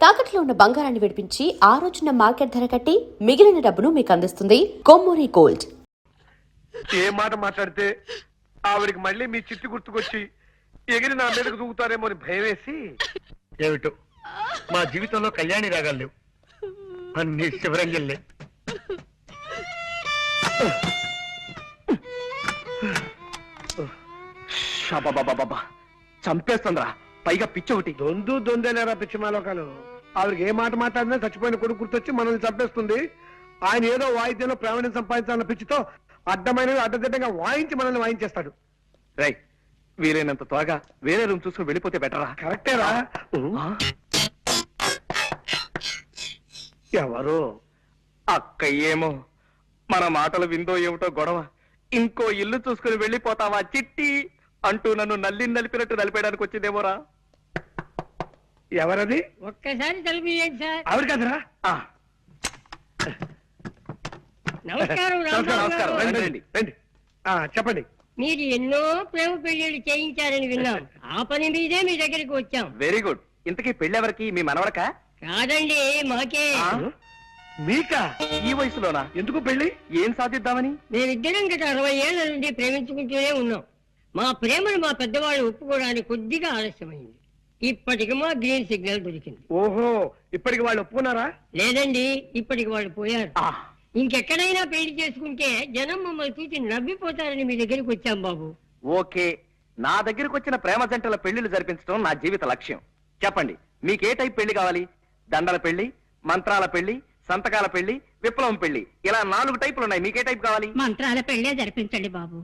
తాకట్లో ఉన్న బంగారాన్ని విడిపించి ఆ రోజున మార్కెట్ ధర కట్టి మిగిలిన డబ్బును మీకు అందిస్తుంది కొమ్మూరి గోల్డ్. ఏ మాట మాట్లాడితే ఆవిడికి మళ్ళీ మీ చిట్టు గుర్తుకొచ్చి ఎగిరి నా మీదకు దూకుతారేమో అని భయం వేసి ఏమిటో మా జీవితంలో కళ్యాణి రాగాలు లేవు, అన్ని శివరంజల్లే. బాబా చంపేస్తుందిరా, పైగా పిచ్చి ఒకటి. దొందేనేరా పిచ్చి మాలోకాలు. ఆవిడకి ఏ మాట మాట్లాడినా చచ్చిపోయిన కొడుకు గుర్తొచ్చి మనల్ని చంపేస్తుంది. ఆయన ఏదో వాయిద్యంలో ప్రావీణ్యం సంపాదించాలన్న పిచ్చితో అడ్డమైనవి అడ్డదిడ్డంగా వాయించి మనల్ని వాయించేస్తాడు. రై, వీలైనంత త్వరగా వేరే రూమ్ చూసుకుని వెళ్ళిపోతే బెటరా? కరెక్టేరా. ఎవరు? అక్క ఏమో మన మాటలు విందో ఏమిటో గొడవ. ఇంకో ఇల్లు చూసుకుని వెళ్ళిపోతావా చిట్టి అంటూ నన్ను నలిపినట్టు నలిపేయడానికి వచ్చిందేమోరా. ఎవరది? ఒక్కసారి తలుపుయండి సార్. ఆవిడ కదరా? నమస్కారం. నమస్కారం. రండి, రండి. రండి. చెప్పండి. మీరు ఎన్నో ప్రేమ పెళ్లిళ్ళు చేయించారని విన్నాం. ఆ పని మీదే మీ దగ్గరికి వచ్చాం. Very good. ఇంతకీ పెళ్ళెవరికి? మీ మనవడక? కాదండి, మాకే. మీకా? ఈ వయసులోనా? ఎందుకు పెళ్లి? ఏం సాధిద్దామని? మేమిద్దరం గత 60 ఏళ్ల నుండి ప్రేమించుకుంటూనే ఉన్నాం. మా ప్రేమను మా పెద్దవాళ్ళు ఒప్పుకోవడానికి కొద్దిగా ఆలస్యమైంది. ఇప్పటికి మా గ్రీన్ సిగ్నల్ దొరికింది. ఓహో, ఇప్పటికి వాళ్ళు ఒప్పుకున్నారా? లేదండి, ఇప్పటికి వాళ్ళు పోయారు. ఇంకెక్కడైనా పెళ్లి చేసుకుంటే జనం మమ్మల్ని చూసి నవ్విపోతారని మీ దగ్గరికి వచ్చాం బాబు. ఓకే, నా దగ్గరకు వచ్చిన ప్రేమ జంటల పెళ్లిళ్ళు జరిపించడం నా జీవిత లక్ష్యం. చెప్పండి, మీకే టైప్ పెళ్లి కావాలి? దండల పెళ్లి, మంత్రాల పెళ్లి, సంతకాల పెళ్లి, విప్లవం పెళ్లి, ఇలా 4 టైపులు ఉన్నాయి. మీకే టైప్ కావాలి? మంత్రాల పెళ్లే జరిపించండి బాబు.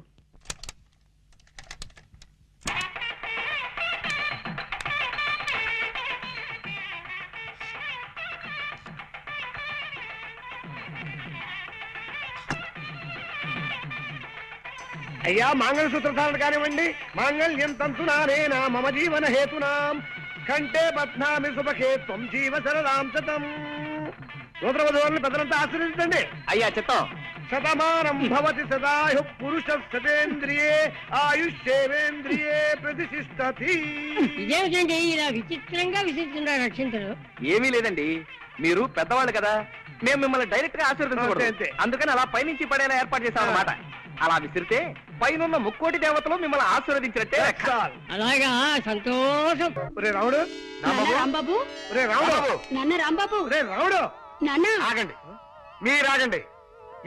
అయ్యా, మంగళసూత్రధారణ కానివ్వండి. మాంగళ్యం తంతునానేనా మమ జీవన హేతునాం కంటే బధ్నామి సుభకే త్వం జీవ శరదాం శతం. సూత్రవధువులను పెద్దలంతా ఆశీర్వదించండి. అయ్యా చిత్తం. శతమానం భవతి సదాయు పురుష శతేంద్రియే ఆయుష్యేవేంద్రియే ప్రతిష్ఠతి. ఇదేమిటండి ఇలా విచిత్రంగా విసిస్తున్నారు రక్షించరు? ఏమీ లేదండి, మీరు పెద్దవాళ్ళు కదా, మేము మిమ్మల్ని డైరెక్ట్ గా ఆశీర్వదించకూడదు. అందుకని అలా పైనుంచి పడేలా ఏర్పాటు చేశాం అన్నమాట. అలా విసిరితే పైనున్న ముక్కోటి దేవతలు మిమ్మల్ని ఆశీర్వదించినట్టే. అలాగా, సంతోషం. ఒరే రాముడు, రాంబాబు. ఒరే రాముడు, నాన్న రాంబాబు. ఒరే రాముడు. నాన్న ఆగండి, మీరాగండి.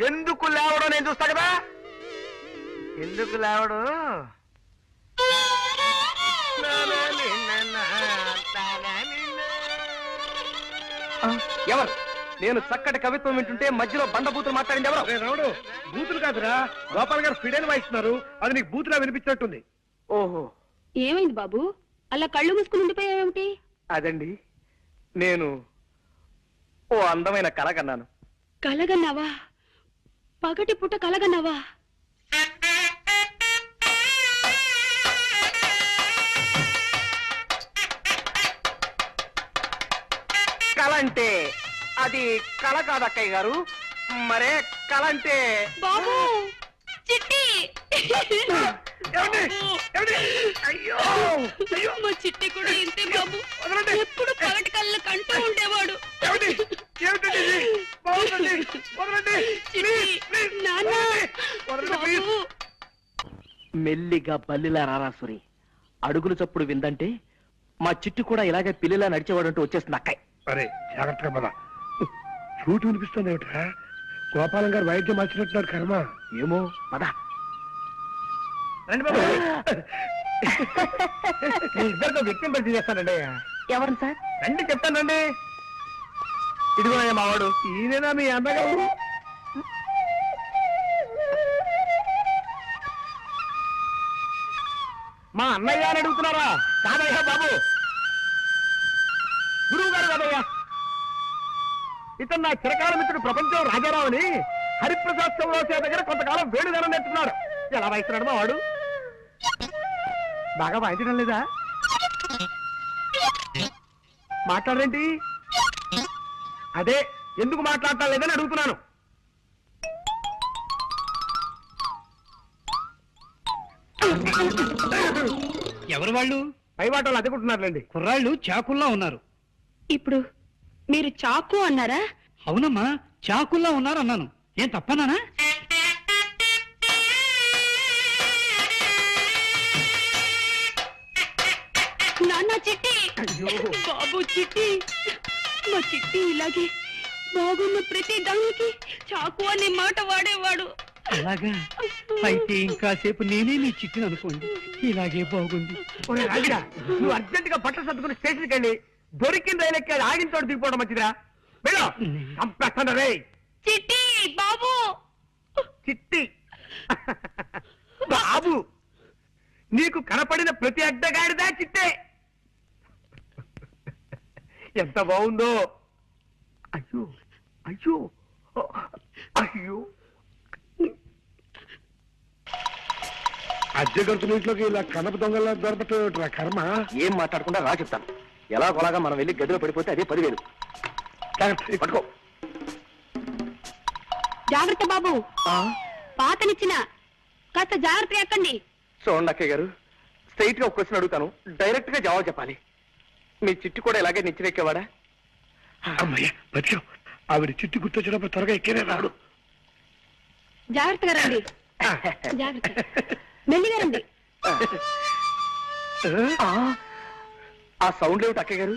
ఎందుకు లేవడో నేను చూస్తా కదా. ఎందుకు లేవడు? ఎవరు? నేను చక్కటి కవిత్వం వింటుంటే మధ్యలో బండబూతులు మాట్లాడింది ఎవరు? రాముడు, బూతులు కాదురా, గోపాల్ గారు ఫిడైన్ వాయిస్తున్నారు. అది నీకు బూతులా వినిపించినట్టుంది. ఓహో, ఏమైంది బాబు, అలా కళ్ళు మూసుకుని ఉండిపోయావేమిటి? అదండి, నేను ఓ అందమైన కల కన్నాను. కలగన్నావా? పగటి పుట్ట కలగన్నావా? కల అంటే అది కల కాదు అక్కయ్య గారు. మరే కల అంటే బాబు, చిట్టి. అయ్యో, మా చిట్టి కూడా ఇంతే బాబు, ఎప్పుడు పగటి కళ్ళు కంటూ ఉండేవాడు. నాన్న, బాబు. మెల్లిగా బల్లిలా రారాసురి, అడుగులు చప్పుడు విందంటే మా చిట్టు కూడా ఇలాగే పిల్లిలా నడిచేవాడంటూ వచ్చేస్తుంది అక్కయ్య. అరే జాగ్రత్తగా పద. చూటు వినిపిస్తుంది ఏమిటా? గోపాలం గారు వైద్యం మార్చినట్టున్నారు. కర్మ ఏమో, పద. ఇద్దరితో వ్యక్తిని పరిచయం చేస్తానండి. ఎవరు సార్? రండి చెప్తానండి. ఇదిగో మావాడు. ఈయనేనా మీ అన్నగారు? మా అన్నయ్య అని అడుగుతున్నారా? కాదయ్యా బాబు, గురువు గారు కాదయ్యా. ఇతను నా చిరకాల మిత్రుడు ప్రపంచం రాజారావు అని హరిప్రసాద్ చౌరాసే దగ్గర కొంతకాలం వేడుదనం నేర్చుకున్నాడు. ఎలా వాయిస్తున్నాడు మా వాడు? బాగా వాయించడం లేదా? మాట్లాడరేంటి? అదే, ఎందుకు మాట్లాడటం లేదని అడుగుతున్నాను. ఎవరు వాళ్ళు? పై వాటలు అదుకుంటున్నారులేండి. కుర్రాళ్ళు చాకుల్లా ఉన్నారు. ఇప్పుడు మీరు చాకు అన్నారా? అవునమ్మా, చాకుల్లా ఉన్నారన్నాను. ఏం తప్పనానా? నాన్న చిట్టి, బాబు చిట్టి, మా చిట్టి ఇలాగే బాగున్న ప్రతి దానికి చాకు అనే మాట వాడేవాడు. అలాగా? అయితే ఇంకాసేపు నేనే నీ చిట్టును అనుకోండి. ఇలాగే బాగుంది. ఒరే రాజుగా, నువ్వు అర్జెంట్ గా బట్టలు సర్దుకుని స్టేషన్కి వెళ్ళి దొరికిన రైలు ఎక్కి ఆగిన తోడు దిగిపోవడం మంచిదిరా. వెళ్ళు, చంపేస్తాను రే. చిట్టి బాబు. చిట్టి బాబు, నీకు కనపడిన ప్రతి అడ్డగాడిదా చిట్టే. ఎంత బాగుందో. అయ్యో అయ్యో అయ్యో, అద్దె గంతుల ఇంట్లోకి ఇలా కనప దొంగలా దొరకటం కర్మ. ఏం మాట్లాడకుండా రా చెప్తాను. ఎలా కొలాగా మనం వెళ్ళి గదిలో పడిపోతే అదే 10,000. పట్టుకో. జాగ్రత్త బాబు, పాతనిచ్చిన కాస్త జాగ్రత్తగా ఎక్కండి. చూడండి అక్కయ్య గారు, స్ట్రైట్ గా ఒక క్వశ్చన్ అడుగుతాను, డైరెక్ట్ గా జవాబు చెప్పాలి. మీ చిట్టు కూడా ఇలాగే నిచ్చినెక్కేవాడా? అమ్మయ్య బతికావు. ఆవిడ చిట్టి గుర్తొచ్చినప్పుడు త్వరగా ఎక్కేనే రాడు. జాగ్రత్తగా రండి, జాగ్రత్త, మెల్లిగా రండి. ఆ సౌండ్ ఏమిటి అక్కయ్య గారు?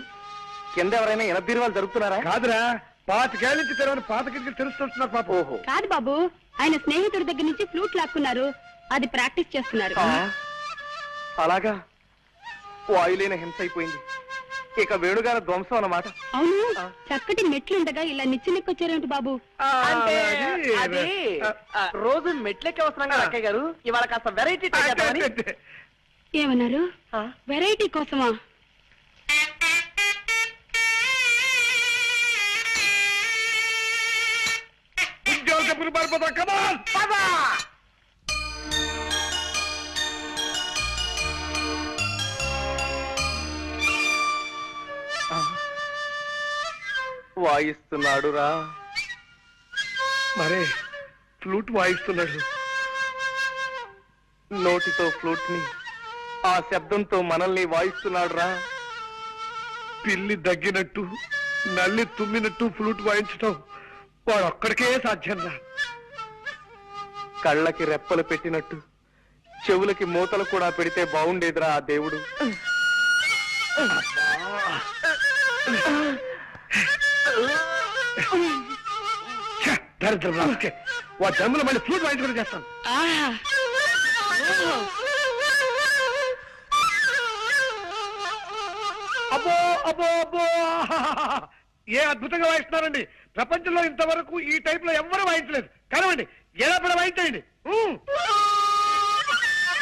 కింద ఎవరైనా ఎనభై వాళ్ళు జరుగుతున్నారా? కాదురా, పాతికేళ్ళ నుంచి తెరవని పాత కిటికీలు తెలుస్తున్నారు పాప. ఓహో, కాదు బాబు, ఆయన స్నేహితుడి దగ్గర నుంచి ఫ్లూట్ లాక్కున్నారు, అది ప్రాక్టీస్ చేస్తున్నారు. అలాగా? వాయులేని హింస అయిపోయింది. ఇక వేణుగాన ధ్వంసం అన్నమాట. అవును, చక్కటి మెట్లుండగా ఇలా నిచ్చినెక్కొచ్చారేమిటి బాబు? అంటే అది- అది రోజు మెట్లెక్కే వస్తున్నాం కదా అక్కయ్య గారు, ఇవాళ కాస్త వెరైటీ ఏమన్నారు? వెరైటీ కోసమా? ఉద్యోగ చెప్పులు పారిపోతాం. కమాన్ వాయిస్తున్నాడు రా. మరే ఫ్లూట్ వాయిస్తున్నాడు. నోటితో ఫ్లూట్ ని, ఆ శబ్దంతో మనల్ని వాయిస్తున్నాడు రా. పిల్లి దగ్గినట్టు, నల్లి తుమ్మినట్టు ఫ్లూట్ వాయించటం వాడు ఒక్కడికే సాధ్యం రా. కళ్ళకి రెప్పలు పెట్టినట్టు చెవులకి మూతలు కూడా పెడితే బాగుండేదిరా ఆ దేవుడు. దరిద్రం రాకే, వాడు జన్మలో మళ్ళీ ఫ్లూట్ వాయించుకుని చేస్తాను. అబ్బో అబ్బో అబ్బో, ఏ అద్భుతంగా వాయిస్తున్నారండి. ప్రపంచంలో ఇంతవరకు ఈ టైప్ లో ఎవ్వరూ వాయించలేదు. కనవండి, ఎలా పడ వాయించండి.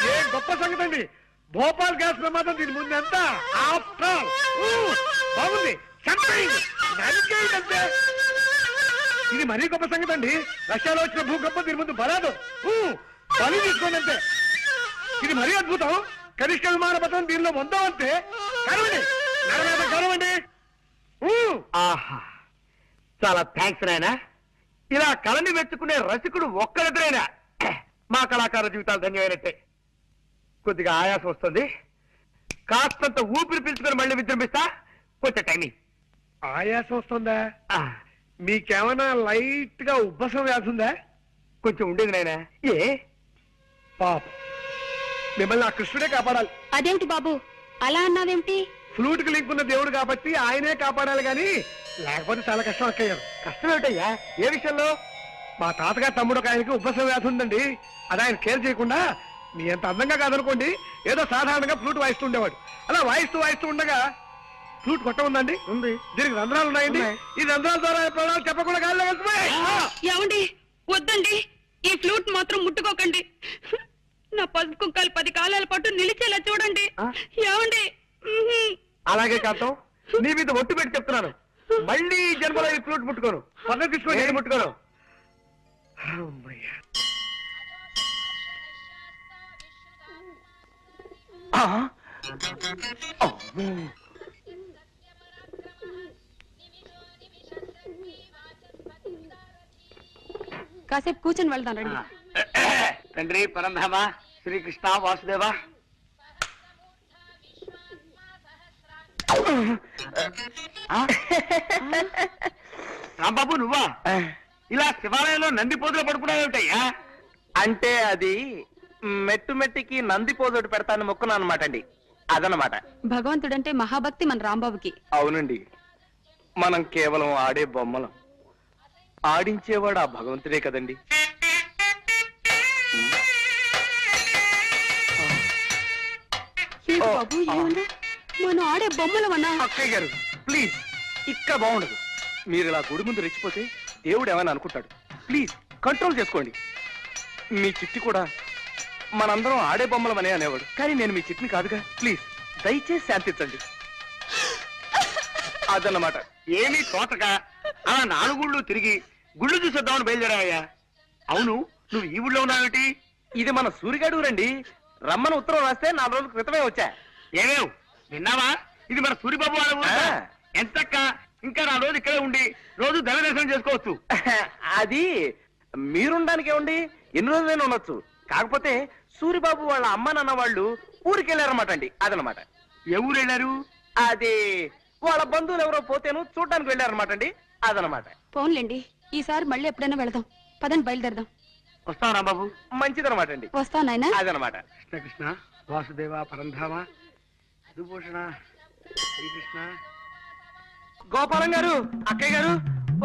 ఏ గొప్ప సంగతి అండి. భోపాల్ గ్యాస్ ప్రమాదం దీని ముందు ఎంత. బాగుంది, చంపేయండి, నరికేయండి అంతే. ఇది మరీ గొప్ప సంగతి అండి. రష్యాలో వచ్చిన భూకంపం దీని ముందు బలాదు. బలి తీసుకోండి అంతే. ఇది మరీ అద్భుతం. కనిష్ట విమాన పథకం దీనిలో పొందాం అంతే. కరవండి, కరవండి. ఆహా, చాలా థ్యాంక్స్ నాయనా. ఇలా కళని మెచ్చుకునే రసికుడు ఒక్కరిద్దరైనా మా కళాకార జీవితాలు ధన్యమైనట్టే. కొద్దిగా ఆయాసం వస్తుంది, కాస్తంత ఊపిరి పీల్చుకొని మళ్ళీ విజృంభిస్తా. కొంచెం టైమింగ్. ఆయాసం వస్తుందా? మీకేమైనా లైట్ గా ఉబ్బసం వ్యాధి ఉందా? కొంచెం ఉండేది నాయనా. ఏ పాప, మిమ్మల్ని ఆ కృష్ణుడే కాపాడాలి. అదేమిటి బాబు అలా అన్నావేమిటి? ఫ్లూట్ కి లింక్ ఉన్న దేవుడు కాబట్టి ఆయనే కాపాడాలి గాని లేకపోతే చాలా కష్టం అక్కయ్యారు. కష్టం ఏమిటయ్యా? ఏ విషయంలో? మా తాతగారు తమ్ముడు ఒక ఆయనకి ఉబ్బసం వ్యాధి ఉందండి. అది ఆయన కేర్ చేయకుండా మీ అంత అందంగా కాదనుకోండి, ఏదో సాధారణంగా ఫ్లూట్ వాయిస్తూ ఉండేవాడు. అలా వాయిస్తూ వాయిస్తూ ఉండగా ఫ్లూట్ కొట్ట ఉందండి. ఉంది. దీనికి రంధ్రాలు ఉన్నాయండి. ఈ రంధ్రాల ద్వారా ప్రాణాలు చెప్పకుండా గాల్లో వెళ్తున్నాయి. ఏమండి, వద్దండి, ఈ ఫ్లూట్ మాత్రం ముట్టుకోకండి. నా పసుపు కుక్కలు 10 కాలాల పాటు నిలిచేలా చూడండి. ఏమండి? అలాగే కాంతం, నీ మీద ఒట్టు పెట్టి చెప్తున్నాను, మళ్ళీ ఈ జన్మలో ఈ ఫ్లూట్ ముట్టుకోను. పద్ధతి తీసుకొని నేను ముట్టుకోను. అమ్మయ్యా. కాసేపు కూర్చొని వెళ్దాం రండి. తండ్రి పరంధామ శ్రీకృష్ణ వాసుదేవ. రాంబాబు నువ్వా ఇలా శివాలయంలో నంది పోతులు పడుకున్నావేమిటయ్యా? అంటే అది మెట్టు మెట్టికి నంది పోజోటి పెడతాను మొక్కున్నా అనమాట అండి, అదనమాట. భగవంతుడంటే మహాభక్తి మన రాంబాబుకి. అవునండి, మనం కేవలం ఆడే బొమ్మలం, ఆడించేవాడు ఆ భగవంతుడే కదండి. బాబు ఏమన్నా మనం ఆడే బొమ్మలమన్నా? అక్కయ్య గారు ప్లీజ్, ఇక్కడ బాగుండదు. మీరు ఇలా గుడి ముందు రెచ్చిపోతే దేవుడు ఏమైనా అనుకుంటాడు. ప్లీజ్ కంట్రోల్ చేసుకోండి. మీ చిట్టి కూడా మనందరం ఆడే బొమ్మలమనే అనేవాడు, కానీ నేను మీ చిట్టిని కాదుగా. ప్లీజ్ దయచేసి శాంతించండి. అదన్నమాట. ఏమీ తోటక అలా 4 గుళ్ళు తిరిగి గుళ్ళు చూసేద్దామని బయలుదేరావయ్యా. అవును, నువ్వు ఈ ఊళ్ళో ఉన్నావేటి? ఇది మన సూరిగాడు రండి, రమ్మని ఉత్తరం రాస్తే 4 రోజుల క్రితమే వచ్చా. ఏమేవ్ విన్నావా? ఇది మన సూరిబాబు వాళ్ళ ఊరు. ఆ. ఎంతక్క ఇంకా 4 రోజులు ఇక్కడే ఉండి రోజు దైవ దర్శనం చేసుకోవచ్చు. అది మీరుండడానికి ఏముంది, ఎన్ని రోజులైనా ఉండొచ్చు. కాకపోతే సూరిబాబు వాళ్ళ అమ్మ నాన్న వాళ్ళు ఊరికి వెళ్ళారన్నమాట అండి, అదనమాట. ఏ ఊరు వెళ్ళారు? అది వాళ్ళ బంధువులు ఎవరో పోతేను చూడడానికి వెళ్ళారన్నమాట అండి, అదనమాట. పోన్లేండి, ఈసారి మళ్ళీ ఎప్పుడైనా వెళదాం. పదండి బయలుదేరదాం. వస్తాం రాంబాబు. మంచిదనమాట అండి, వస్తావు నాయనా. అదనమాట. కృష్ణ కృష్ణ వాసుదేవ పరంధామ మధుభూషణ శ్రీకృష్ణ. గోపాలం గారు, అక్కయ్య గారు,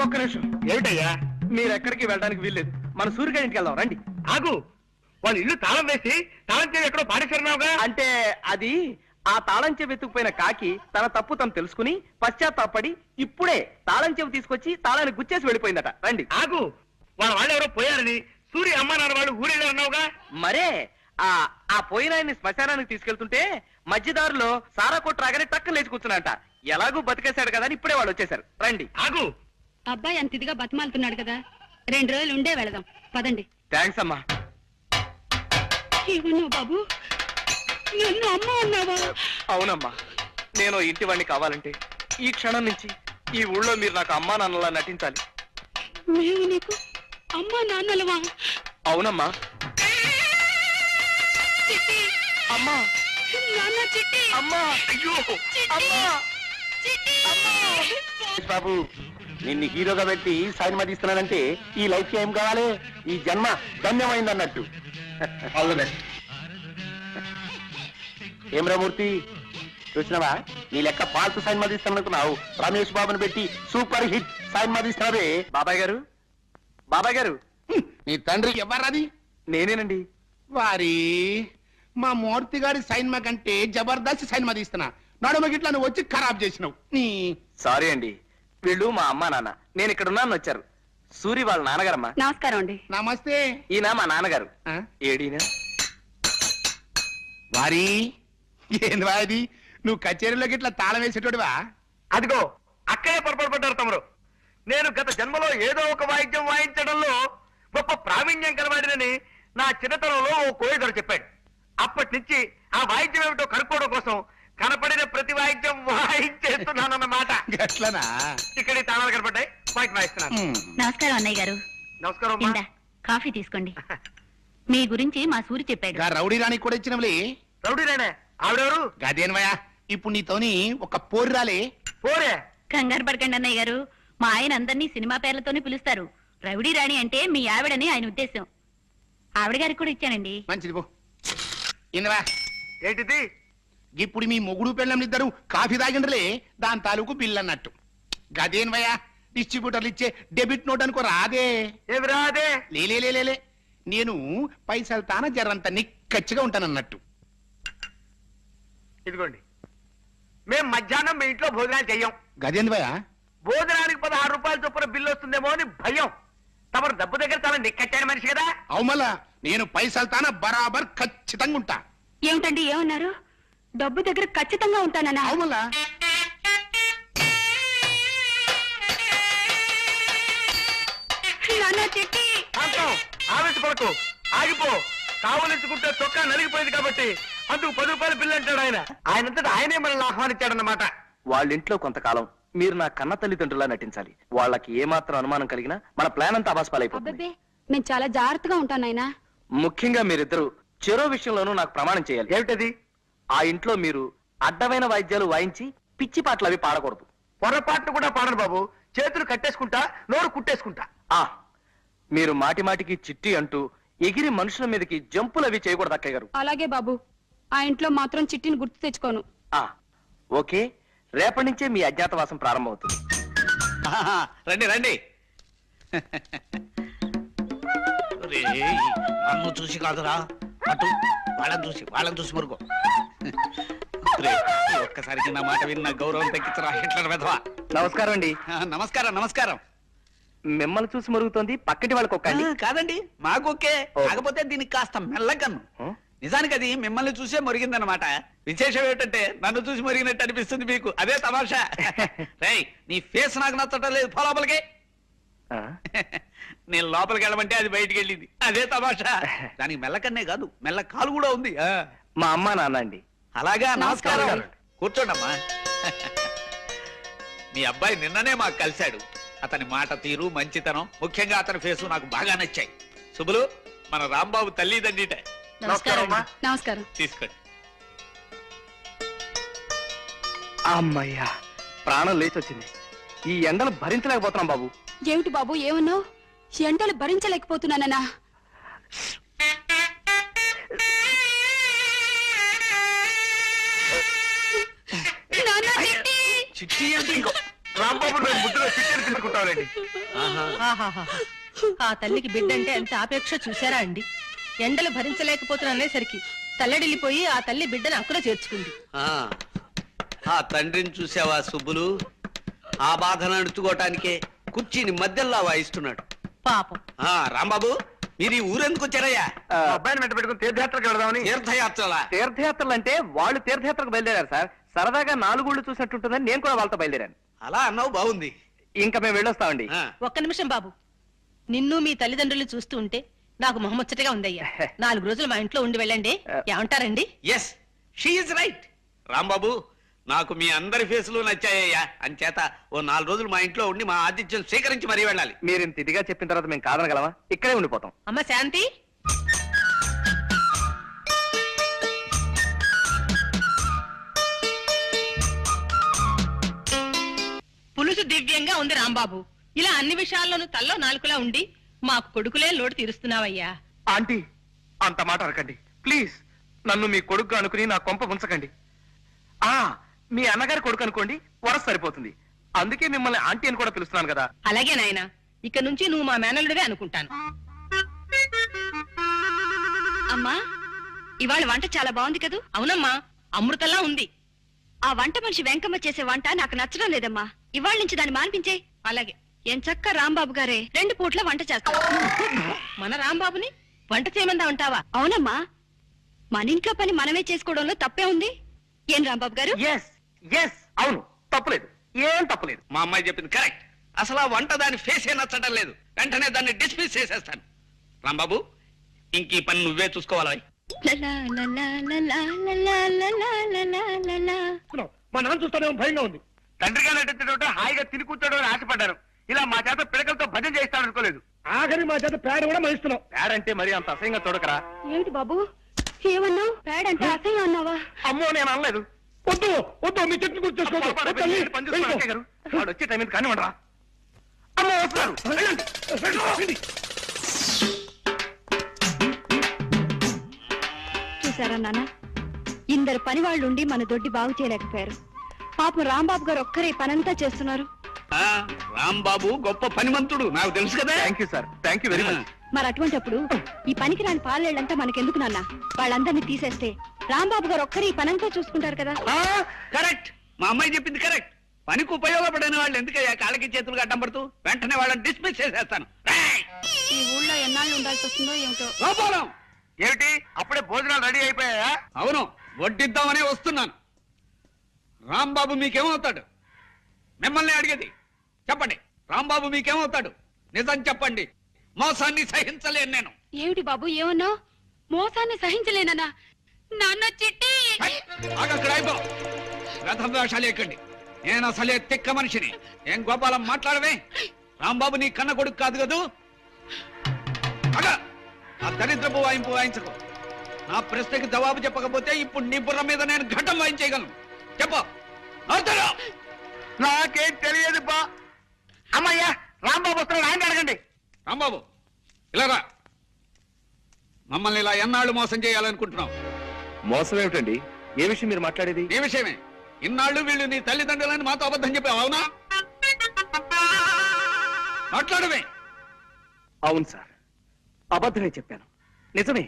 ఒక్క నిమిషం. ఏమిటయ్యా? మీరు ఎక్కడికి వెళ్ళడానికి వీల్లేదు, మన సూర్యగారి ఇంటికి వెళ్దాం రండి. ఆగు, వాళ్ళ ఇల్లు తాళం వేసి తాళం చేసి ఎక్కడో పాడేశారున్నావుగా. అంటే అది ఆ తాళం చెవి ఎత్తుకుపోయిన కాకి తన తప్పు తను తెలుసుకుని పశ్చాత్తాపడి ఇప్పుడే తాళం చెవి తీసుకొచ్చి తాళాన్ని గుచ్చేసి వెళ్ళిపోయిందట. రండి. ఆగు, వాళ్ళు ఎవరో పోయారని సూర్య అమ్మ నాన్న వాళ్ళు ఊరెళ్ళారన్నావుగా. మరే ఆ పోయిన ఆయన్ని శ్మశానానికి తీసుకెళ్తుంటే మధ్యదారులో సారా కొట్టు రాగానే టక్కన లేచి కూర్చున్నాంట. ఎలాగూ బతికేశాడు కదా అని ఇప్పుడే వాళ్ళు వచ్చేసారు. రండి. ఆగు, అబ్బాయి అంత ఇదిగా బతిమాలుతున్నాడు కదా, 2 రోజులు ఉండే వెళదాం. పదండి. థ్యాంక్స్ అమ్మా. ఏమన్నావు బాబు? నన్ను అమ్మ అన్నావా? అవునమ్మా, నేను ఇంటి వాడిని కావాలంటే ఈ క్షణం నుంచి ఈ ఊళ్ళో మీరు నాకు అమ్మా నాన్నలా నటించాలి. మేము నీకు అమ్మ నాన్నలవా? అవునమ్మా. చిట్టి, అమ్మా, నాన్న చిట్టి, అమ్మా, అయ్యో, అమ్మా, చిట్టి. బాబు నిన్ను హీరోగా పెట్టి సినిమా తీస్తున్నానంటే ఈ లైఫ్ ఏం కావాలి? ఈ జన్మ ధన్యమైంది అన్నట్టు. ఏం రామూర్తి, చూసినావా? నీ లెక్క పాల్తు సినిమా తీస్తాననుకున్నావు, రమేష్ బాబుని పెట్టి సూపర్ హిట్ సినిమా తీస్తున్నావే. బాబాయ్ గారు, బాబాయ్ గారు, నీ తండ్రి ఎవర్రది? నేనేనండి. వారి మా మూర్తి గారి సైన్మా కంటే జబర్దస్త్ సైన్మా తీస్తున్నా, నడుమ గిట్లా నువ్వు వచ్చి ఖరాబ్ చేసినావు. నీ సారీ అండి, వీళ్ళు మా అమ్మా నాన్న, నేను ఇక్కడ ఉన్నాను వచ్చారు. సూరి వాళ్ళ నాన్నగారమ్మా. నమస్కారం అండి. నమస్తే. ఈయన మా నాన్నగారు. ఆ? ఏడీనా? వారి ఏంది వాది, నువ్వు కచేరీలో గిట్లా తాళం వేసేటోడివా? అదిగో అక్కడే పొరపాటు పడ్డారు తమరు. నేను గత జన్మలో ఏదో ఒక వాయిద్యం వాయించడంలో గొప్ప ప్రావీణ్యం కలవాడినని నా చిన్నతనంలో ఓ కోయిదరు చెప్పాడు. అప్పటి నుంచి ఆ వాయిద్యం ఏమిటో కనుక్కోవడం కోసం కనపడిన ప్రతి వాయిద్యం వాయించేస్తున్నానన్నమాట. గట్లనా? ఇక్కడ ఈ తాళాలు కనపడ్డాయి, వాయిద్యం వాయిస్తున్నాను. నమస్కారం అన్నయ్య గారు. నమస్కారం అమ్మా. ఇందా కాఫీ తీసుకోండి. మీ గురించి మా సూరి చెప్పాడు. గా రౌడీ రాణి కూడా ఇచ్చినవులే. రౌడీనేనే ఆవిడెవరు? గదేనవయా, ఇప్పుడు నీతోని ఒక పోరు రాలే. పోరే. కంగారు పడకండి అన్నయ్య గారు, మా ఆయన అందరినీ సినిమా పేర్లతోనే పిలుస్తారు. రౌడీ రాణి అంటే మీ ఆవిడని ఆయన ఉద్దేశం. ఆవిడ గారికి కూడా ఇచ్చానండి. మంచిది పో. ఇందవా, ఏంటిది? ఇప్పుడు మీ మొగుడు పెళ్ళంలిద్దరు కాఫీ తాగిండ్రలే, దాని తాలూకు బిల్ అన్నట్టు. గదేనవయా, డిస్ట్రిబ్యూటర్లు ఇచ్చే డెబిట్ నోట్ అనుకో రాదే. ఏమి రాదే? లేలే, నేను పైసలు తాన జరంత నిక్కచ్చిగా ఉంటానన్నట్టు. ఇదిగోండి, మేం మధ్యాహ్నం మీ ఇంట్లో భోజనాలు చెయ్యం. గదేంద్వయా, భోజనానికి 16 రూపాయల చొప్పున బిల్లు వస్తుందేమో అని భయం. తమరు డబ్బు దగ్గర చాలా నిక్కచ్చాడు మనిషి కదా. అవుమలా నేను పైసలు తాన బరాబర్ ఖచ్చితంగా ఉంటా. ఏమిటండి ఏమన్నారు? డబ్బు దగ్గర ఖచ్చితంగా ఉంటానన్నా? అవుమలా నాన్న చిట్టి. శాంతం, ఆవేశపడకు, ఆగిపో. కావలించుకుంటే చొక్కా నలిగిపోయింది కాబట్టి అందుకు 10 రూపాయల బిల్లు అంటాడు ఆయన. ఆయనంతటా ఆయనే మనల్ని ఆహ్వానించాడన్నమాట. వాళ్ళ ఇంట్లో కొంతకాలం మీరు నా కన్న తల్లిదండ్రులా నటించాలి. వాళ్ళకి ఏమాత్రం అనుమానం కలిగినా మన ప్లాన్ అంతా అబాస్పాలైపోతుంది. అబ్బబ్బే, మేము చాలా జాగ్రత్తగా ఉంటాం నాయనా. ముఖ్యంగా మీరిద్దరు చెరో విషయంలోనూ నాకు ప్రమాణం చేయాలి. ఏమిటది? ఆ ఇంట్లో మీరు అడ్డమైన వాయిద్యాలు వాయించి పిచ్చి పాటలు అవి పాడకూడదు. పొరపాటును కూడా పాడను బాబు. చేతులు కట్టేసుకుంటా, నోరు కుట్టేసుకుంటా. మీరు మాటి మాటికి చిట్టి అంటూ ఎగిరి మనుషుల మీదకి జంపులు అవి చేయకూడదు అక్కయ్య గారు. అలాగే బాబు, ఆ ఇంట్లో మాత్రం చిట్టిని గుర్తు తెచ్చుకోను. ఓకే, రేపటి నుంచే మీ అజ్ఞాతవాసం ప్రారంభమవుతుంది. రండి రండి. నన్ను చూసి కాదురా, అటు వాళ్ళని చూసి మరుగో. ఒక్కసారికి నా మాట విన్న గౌరవం తగ్గించరా హిట్లర్ వెధవా. నమస్కారం అండి. నమస్కారం నమస్కారం. మిమ్మల్ని చూసి మరుగుతోంది, పక్కటి వాళ్ళకి ఒక్కండి. కాదండి, మాకొకే. కాకపోతే దీనికి కాస్త మెల్లకన్ను. నిజానికి అది మిమ్మల్ని చూసే మరిగిందనమాట. విశేషం ఏంటంటే నన్ను చూసి మరిగినట్టు అనిపిస్తుంది మీకు, అదే తమాషా. రేయ్, నీ ఫేస్ నాకు నచ్చటం లేదు, పో లోపలికి. నేను లోపలికి వెళ్ళమంటే అది బయటికి వెళ్ళింది, అదే తమాషా. దానికి మెల్లకన్నే కాదు, మెల్ల కాలు కూడా ఉంది. మా అమ్మ నాన్న అండి. అలాగా, నమస్కారం. కూర్చోండమ్మా. మీ అబ్బాయి నిన్ననే మాకు కలిశాడు. అతని మాట తీరు, మంచితనం, ముఖ్యంగా అతని ఫేసు నాకు బాగా నచ్చాయి. శుభులు, మన రాంబాబు తల్లిదండ్రిట. నమస్కారం. తీసుకోండి. అమ్మయ్యా, ప్రాణం లేచి వచ్చింది. ఈ ఎండలు భరించలేకపోతున్నాం బాబు. ఏమిటి బాబు, ఏమన్నావు? ఎండలు భరించలేకపోతున్నానన్నా? చిట్టి అంటే ఇంకో రాంబాబు నేను ముద్దులో చిట్టెలు తీసుకుంటానండి. ఆ తల్లికి బిడ్డ అంటే ఎంత ఆపేక్ష చూసారా అండి. ఎండలు భరించలేకపోతున్నానేసరికి తల్లడిల్లిపోయి ఆ తల్లి బిడ్డను అక్కడ చేర్చుకుంది. ఆ తండ్రిని చూసావా సుబ్బులు? ఆ బాధను అణుచుకోవటానికే కుర్చీని మధ్యలో వాయిస్తున్నాడు పాపం. రాంబాబు, మీరు ఈ ఊరెందుకు వచ్చారయ్యా? అబ్బాయిని వెంట పెట్టుకుని తీర్థయాత్రకు వెళదామని. తీర్థయాత్రలా? తీర్థయాత్రలు అంటే వాళ్ళు తీర్థయాత్రకు బయలుదేరారు సార్. సరదాగా 4 ఊళ్ళు చూసినట్టుంటుందని నేను కూడా వాళ్ళతో బయలుదేరాను. అలా అన్నావు, బాగుంది. ఇంకా మేము వెళ్ళొస్తామండి. ఒక్క నిమిషం బాబు, నిన్ను మీ తల్లిదండ్రులు చూస్తూ ఉంటే నాకు మొహముచ్చటగా ఉందయ్యా. 4 రోజులు మా ఇంట్లో ఉండి వెళ్ళండి, ఏమంటారండి? Yes, she is right. Rambabu, నాకు మీ అందరి ఫేసులు నచ్చాయ్యా. అంచేత ఓ 4 రోజులు మా ఇంట్లో ఉండి మా ఆతిథ్యం స్వీకరించి మరీ వెళ్ళాలి. మీరు ఇంత ఇదిగా చెప్పిన తర్వాత మేము కాదనగలమా? ఇక్కడే ఉండిపోతాం. అమ్మ శాంతి, పులుసు దివ్యంగా ఉంది రాంబాబు. ఇలా అన్ని విషయాల్లోనూ తల్లో నాలుకలా ఉండి మాకు కొడుకులే లోటు తీరుస్తున్నావయ్యా. ఆంటీ, అంత మాట అనకండి ప్లీజ్. నన్ను మీ కొడుకు అనుకుని నా కొంప ఉంచకండి. మీ అన్నగారి కొడుకు అనుకోండి, వరస సరిపోతుంది. అందుకే మిమ్మల్ని ఆంటీ అని కూడా పిలుస్తున్నాను కదా. అలాగే నాయనా, ఇక నుంచి నువ్వు మా మేనల్లుడివే అనుకుంటాను. అమ్మా, ఇవాళ వంట చాలా బాగుంది కదూ? అవునమ్మా, అమృతంలా ఉంది. ఆ వంట మనిషి వెంకమ్మ చేసే వంట నాకు నచ్చడం లేదమ్మా. ఇవాళ నుంచి దాన్ని మానిపించే. అలాగే. ఎంచక్క రాంబాబు గారే 2 పూట్ల వంట చేస్తారు. మన రాంబాబుని వంట చేయమందా ఉంటావా? అవునమ్మా, మన ఇంట్లో పని మనమే చేసుకోవడంలో తప్పే ఉంది. ఏం రాంబాబు గారు? ఎస్ ఎస్, అవును, తప్పులేదు, ఏం తప్పులేదు. మా అమ్మాయి చెప్పింది కరెక్ట్. అసలు ఆ వంట దాని ఫేసే నచ్చడం లేదు. వెంటనే దాన్ని డిస్మిస్ చేసేస్తాను. రాంబాబు, ఇంక ఈ పని నువ్వే చూసుకోవాలి. మా నాన్న చూస్తానేమో భయంగా ఉంది. తండ్రి గారు నటించడం హాయిగా తిని కూర్చోడం అని ఆశపడ్డాను. ఇలా మా చేత పిడకలతో భజన చేస్తాను అనుకోలేదు. ఆఖరి మా చేత పేడ కూడా మహిస్తున్నావు. పేడంటే మరి అంత అసహ్యంగా చూడకరా. ఏమిటి బాబు, ఏమన్నావు? ప్యాడ్ అంటే అసహ్యం అన్నావా? అమ్మో, నేను అనలేదు. వద్దు వద్దు, మీ చెట్టు కూర్చోసుకో. వాడు వచ్చే టైం కానివ్వండి రా. అమ్మో, వస్తున్నారు. చూసారా నాన్న, ఇందరు పని వాళ్ళుండి మన దొడ్డి బాగు చేయలేకపోయారు. పాపం రాంబాబు గారు ఒక్కరే పనంతా చేస్తున్నారు. రాంబాబు గొప్ప పనిమంతుడు, నాకు తెలుసు కదా. Thank you sir, thank you very much. మరి అటువంటిప్పుడు ఈ పనికి రాని పాలేళ్ళంతా మనకెందుకు నాన్న? వాళ్ళందరినీ తీసేస్తే రాంబాబు గారు ఒక్కరే ఈ పనంతా చూసుకుంటారు కదా. కరెక్ట్, మా అమ్మాయి చెప్పింది కరెక్ట్. పనికి ఉపయోగపడని వాళ్ళు ఎందుకయ్యా కాళ్ళకి చేతులు అడ్డం పడుతూ? వెంటనే వాళ్ళని డిస్మిస్ చేసేస్తాను. ఈ ఊళ్ళో ఎన్నాళ్ళు ఉండాల్సి వస్తుందో ఏమిటో. లోపలం ఏమిటి, అప్పుడే భోజనాలు రెడీ అయిపోయాయా? అవును, వడ్డిద్దామనే వస్తున్నాను. రాంబాబు మీకేమవుతాడు? మిమ్మల్ని అడిగేది చెప్పండి. రాంబాబు మీకేమవుతాడు? నిజం చెప్పండి. మోసాన్ని సహించలేను నేను. ఏమిటి బాబు, ఏమన్నావు? మోసాన్ని సహించలేనన్నా? నాన్న చిట్టి, అక్కడ అయిపో. రథం వేషాలు ఎక్కండి. నేను అసలే తిక్క మనిషిని. ఏం గోపాలం మాట్లాడవే? రాంబాబు నీ కన్న కొడుకు కాదు కదూ? ఆ దరిద్రపు వాయింపు వాయించకు. నా ప్రశ్నకి జవాబు చెప్పకపోతే ఇప్పుడు నీ బుర్ర మీద నేను ఘటం వాయించేయగలను. చెప్పు. నాకేం తెలియదు బా. అమ్మయ్యా, రాంబాబు వస్తున్నాడు, ఆయన అడగండి. రాంబాబు ఇలా రా. మమ్మల్ని ఇలా ఎన్నాళ్ళు మోసం చేయాలనుకుంటున్నావు? మోసం ఏమిటండి? ఏ విషయం మీరు మాట్లాడేది? ఈ విషయమే. ఇన్నాళ్ళు వీళ్ళు నీ తల్లిదండ్రులని మాతో అబద్ధం చెప్పావు, అవునా? మాట్లాడమే. అవును సార్, అబద్ధమే చెప్పాను. నిజమే.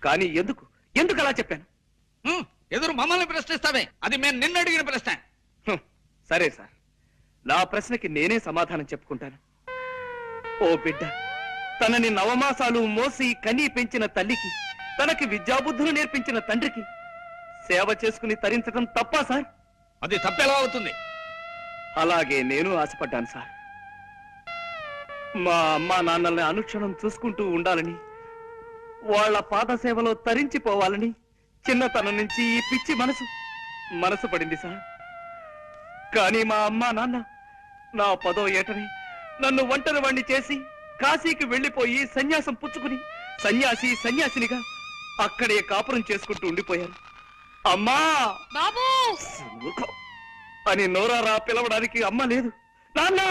కానీ ఎందుకు ఎందుకు అలా చెప్పాను? ఎదురు మమ్మల్ని ప్రశ్నిస్తావే? అది మేము నిన్ను అడిగిన ప్రశ్న. సరే సార్, నా ప్రశ్నకి నేనే సమాధానం చెప్పుకుంటాను. ఓ బిడ్డ, తనని నవమాసాలు మోసి కని పెంచిన తల్లికి, తనకి విద్యాబుద్ధులు నేర్పించిన తండ్రికి సేవ చేసుకుని తరించడం తప్పా సార్? అది తప్పెలా అవుతుంది? అలాగే నేను ఆశపడ్డాను సార్. మా అమ్మా నాన్నల్ని అనుక్షణం చూసుకుంటూ ఉండాలని, వాళ్ళ పాద సేవలో తరించిపోవాలని చిన్నతనం నుంచి ఈ పిచ్చి మనసు పడింది సార్. కానీ మా అమ్మా నాన్న నా 10వ ఏటని నన్ను ఒంటరి వాణ్ణి చేసి కాశీకి వెళ్లిపోయి సన్యాసం పుచ్చుకుని సన్యాసినిగా అక్కడే కాపురం చేసుకుంటూ ఉండిపోయారు. అమ్మా బాబు అని నోరారా పిలవడానికి అమ్మ లేదు, నాన్న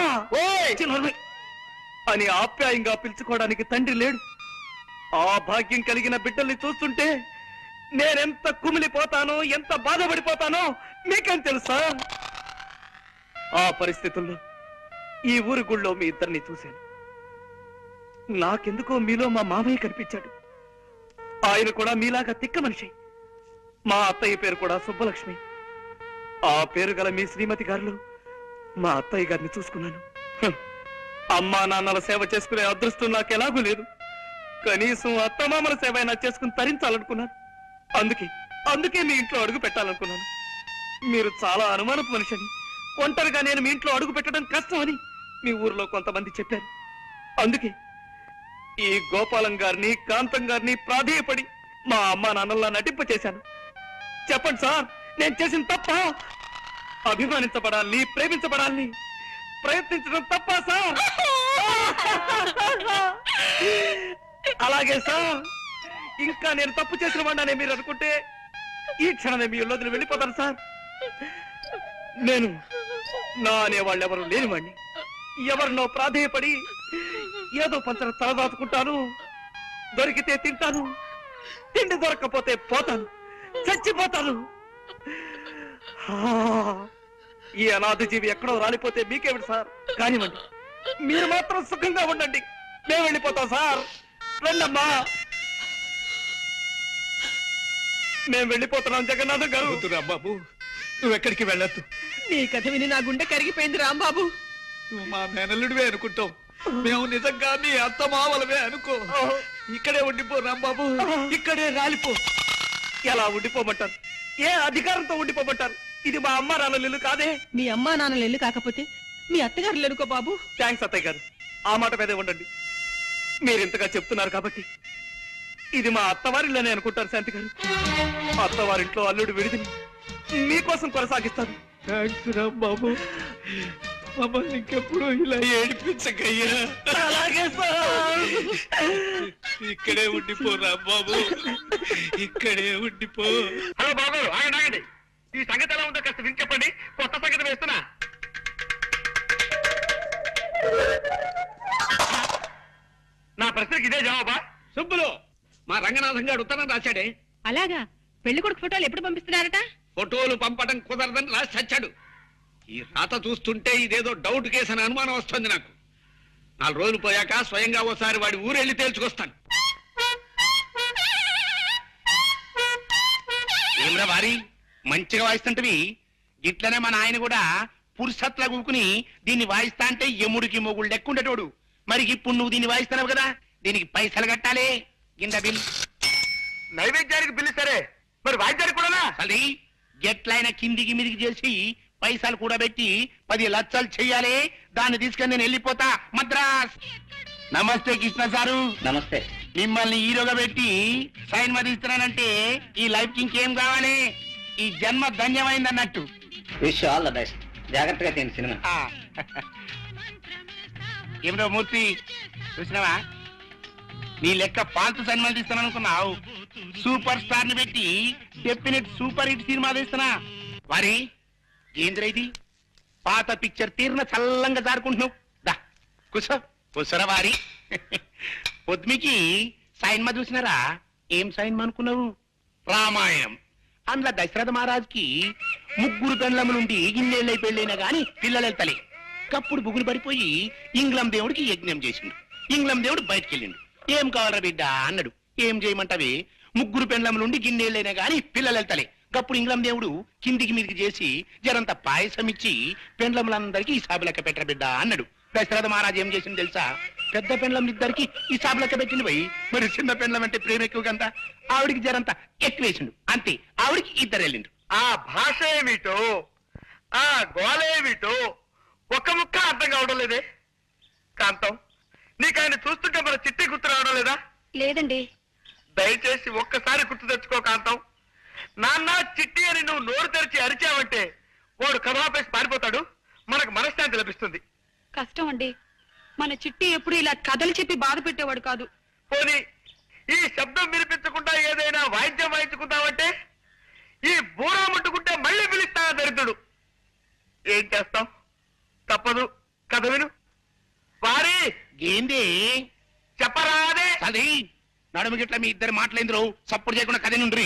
అని ఆప్యాయంగా పిలుచుకోవడానికి తండ్రి లేడు. ఆ భాగ్యం కలిగిన బిడ్డల్ని చూస్తుంటే నేనెంత కుమిలిపోతానో, ఎంత బాధపడిపోతానో మీకేం తెలుసా? ఆ పరిస్థితుల్లో ఈ ఊరి గుళ్ళో మీ ఇద్దరిని చూశాను. నాకెందుకో మీలో మా మామయ్య కనిపించాడు. ఆయన కూడా మీలాగా తిక్క మనిషి. మా అత్తయ్య పేరు కూడా సుబ్బలక్ష్మి. ఆ పేరు గల మీ శ్రీమతి గారిలో మా అత్తయ్య గారిని చూసుకున్నాను. అమ్మా నాన్నల సేవ చేసుకునే అదృష్టం నాకు ఎలాగూ లేదు. కనీసం అత్తమామల సేవ అయినా చేసుకుని తరించాలనుకున్నాను. అందుకే మీ ఇంట్లో అడుగు పెట్టాలనుకున్నాను. మీరు చాలా అనుమానపు మనిషిని, ఒంటరిగా నేను మీ ఇంట్లో అడుగు పెట్టడం కష్టమని మీ ఊర్లో కొంతమంది చెప్పారు. అందుకే ఈ గోపాలం గారిని, కాంతం గారిని ప్రాధేయపడి మా అమ్మా నాన్నల్లా నటింప చేశాను. చెప్పండి సార్, నేను చేసిన తప్ప? అభిమానించబడాలని, ప్రేమించబడాలని ప్రయత్నించడం తప్ప సార్? అలాగే సార్, ఇంకా నేను తప్పు చేసిన వాడినే మీరు అనుకుంటే ఈ క్షణమే మీ ఇల్లు వెళ్ళిపోతాను సార్. నేను నా అనేవాళ్ళు ఎవరు లేనివాడిని. ఎవరినో ప్రాధేయపడి ఏదో పంచర తలదాచుకుంటాను. దొరికితే తింటాను, తిండి దొరక్కపోతే పోతాను, చచ్చిపోతాను. ఈ అనాథ జీవి ఎక్కడో రాలిపోతే మీకేమిటి సార్? కానివ్వండి, మీరు మాత్రం సుఖంగా ఉండండి. మేము వెళ్ళిపోతాం సార్. రండమ్మా, మేము వెళ్ళిపోతున్నాం. జగన్నాథం గారు. రాంబాబు, నువ్వెక్కడికి వెళ్ళొద్దు. నీ కథ విని నా గుండె కరిగిపోయింది రాంబాబు. నువ్వు మా మేనల్లుడివే అనుకుంటావు, మేము నిజంగా నీ అత్తమావలవే అనుకో. ఇక్కడే ఉండిపో రాంబాబు, ఇక్కడే రాలిపో. ఎలా ఉండిపోమంటారు? ఏ అధికారంతో ఉండిపోమంటారు? ఇది మా అమ్మ నాన్నల ఇల్లు కాదే. మీ అమ్మా నాన్నలు ఇల్లు కాకపోతే మీ అత్తగారు ఎలుకో బాబు. థ్యాంక్స్ అత్తయ్య గారు, ఆ మాట మీదే ఉండండి. మీరింతగా చెప్తున్నారు కాబట్టి ఇది మా అత్తవారిల్లోనే అనుకుంటారు శాంతి గారు. అత్తవారింట్లో అల్లుడు విడిదిని మీకోసం కొనసాగిస్తాను. థ్యాంక్స్ రాంబాబు, మమ్మల్ని ఇంకెప్పుడు ఇలా ఏడిపించకయ్యా. అలాగే సార్. ఇక్కడే ఉండిపో రాంబాబు, ఇక్కడే ఉండిపో. హలో బాబు, ఆగండి. ఈ సంగతి ఎలా ఉందో కాస్త విని చెప్పండి. కొత్త సంగతి వేస్తున్నా. నా ప్రశ్నకి ఇదే జవాబా? సుబ్బులు, మా రంగనాథం గారు ఉత్తరం రాశాడే. అలాగా, పెళ్లి కొడుకు ఫోటోలు ఎప్పుడు పంపిస్తున్నారట? ఫోటోలు పంపడం కుదరదని రాసి చచ్చాడు. ఈ రాత చూస్తుంటే ఇదేదో డౌట్ కేసు అని అనుమానం వస్తుంది నాకు. 4 రోజులు పోయాక స్వయంగా ఓసారి వాడి ఊరెళ్ళి తేల్చుకొస్తాను. ఏమ్రా వారి, మంచిగా వాయిస్తుంటవి. ఇట్లనే మన ఆయన కూడా పురుషత్లా కూకుని దీన్ని వాయిస్తా అంటే ఎముడికి మొగుడు లెక్కుండేటోడు. మరి ఇప్పుడు నువ్వు దీన్ని వాయిస్తున్నావు కదా, దీనికి పైసలు కట్టాలి. కింద బిల్. నైవేద్యానికి బిల్లు సరే, మరి వాయిద్యానికి కూడా? అది ఎట్లయినా కిందికి మీదికి చేసి పైసలు కూడా పెట్టి 10 లక్షలు చెయ్యాలి. దాన్ని తీసుకొని నేను వెళ్ళిపోతా మద్రాస్. నమస్తే కృష్ణ సారు. నమస్తే. మిమ్మల్ని హీరోగా పెట్టి సైన్ మీద ఇస్తున్నానంటే ఈ లైఫ్ కి ఇంకేం కావాలి? ఈ జన్మ ధన్యమైంది అన్నట్టు. Wish all the best. జాగ్రత్తగా తిని సినిమా. ఏమిటో మూర్తి, చూసినావా? నీ లెక్క పాల్తు సినిమాలు తీస్తాను అనుకున్నావు. సూపర్ స్టార్ ని పెట్టి డెఫినెట్ సూపర్ హిట్ సినిమా తీస్తున్నా. వారి ఏంద్ర ఇది? పాత పిక్చర్ తీరిన చల్లంగా జారుకుంటున్నావు దా కూసో కూసరా వారి పొద్దుమికి సైన్మా చూసినారా ఏం సైన్మా అనుకున్నావు రామాయణం అందులో దశరథ మహారాజుకి ముగ్గురు పెండ్లము నుండి ఇన్నేళ్ళై పెళ్ళైనా గాని పిల్లలు వెళ్తలే కప్పుడు బుగులు పడిపోయి ఇంగ్లం దేవుడికి యజ్ఞం చేసిండు ఇంగ్లం దేవుడు బయటికి వెళ్ళిండు ఏం కావాలరా బిడ్డ అన్నాడు ఏం చేయమంటావే ముగ్గురు పెండ్లము నుండి గిన్నెళ్ళైనా గాని పిల్లలు వెళ్తలే గప్పుడు ఇంగ్లం దేవుడు కిందికి మీదికి చేసి జరంత పాయసం ఇచ్చి పెండ్లములందరికీ ఈ సాబు లెక్క పెట్టర బిడ్డ అన్నాడు దశరథ మహారాజు ఏం చేసింది తెలుసా పెద్ద పెండ్లములిద్దరికి ఈ సాబు లెక్క పెట్టింది పోయి మరి చిన్న పెండ్లం అంటే ప్రేమ ఎక్కువ కదా ఆవిడికి జరంత ఎక్కువేసిండు అంతే ఆవిడికి ఇద్దరు వెళ్ళిండు ఆ భాష ఏమిటో ఆ గోళ ఏమిటో ఒక్క ముక్క అర్థం కావడం లేదే కాంతం నీకు ఆయన చూస్తుంటే మన చిట్టి గుర్తు రావడం లేదా లేదండి. దయచేసి ఒక్కసారి గుర్తు తెచ్చుకో కాంతం. నాన్న చిట్టి అని నువ్వు నోరు తెరిచి అరిచావంటే వాడు కథాపేసి పారిపోతాడు, మనకు మనశ్శాంతి లభిస్తుంది. కష్టం అండి, మన చిట్టి ఎప్పుడు ఇలా కథలు చెప్పి బాధ పెట్టేవాడు కాదు. పోనీ ఈ శబ్దం వినిపించకుండా ఏదైనా వాయిద్యం వాయించుకుంటావంటే ఈ బూరా ముట్టుకుంటే మళ్ళీ పిలుస్తా దరిద్రుడు. ఏం చేస్తాం, తప్పదు. కథ విను. వారి ఏంది చెప్పరాదే. అది నడుము గిట్ల మీ ఇద్దరు మాటలేంద్రు సప్పుడు చేయకుండా కథ నుండ్రి.